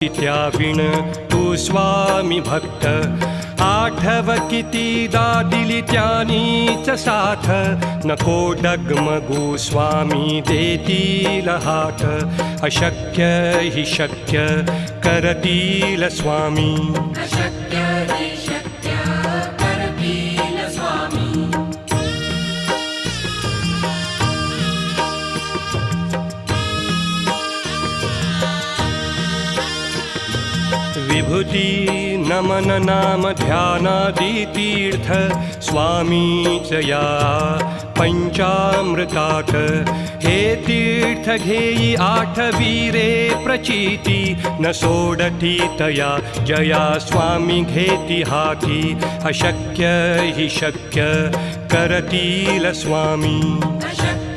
त्याविण तू स्वामी भक्त आठव कितीदा दिली त्यानीच साथ नको डगमगू स्वामी देतील हात अशक्य हि शक्य करतील स्वामी अशक्य हि शक्य करतील स्वामी विभूती नमन नाम ध्यानादि तीर्थ स्वामीच या पंचामृतात हे तीर्थ घेई आठवीरे प्रचिती न सोडती तया जया स्वामी घेती हाती अशक्य हि शक्य करतील स्वामी अशक्य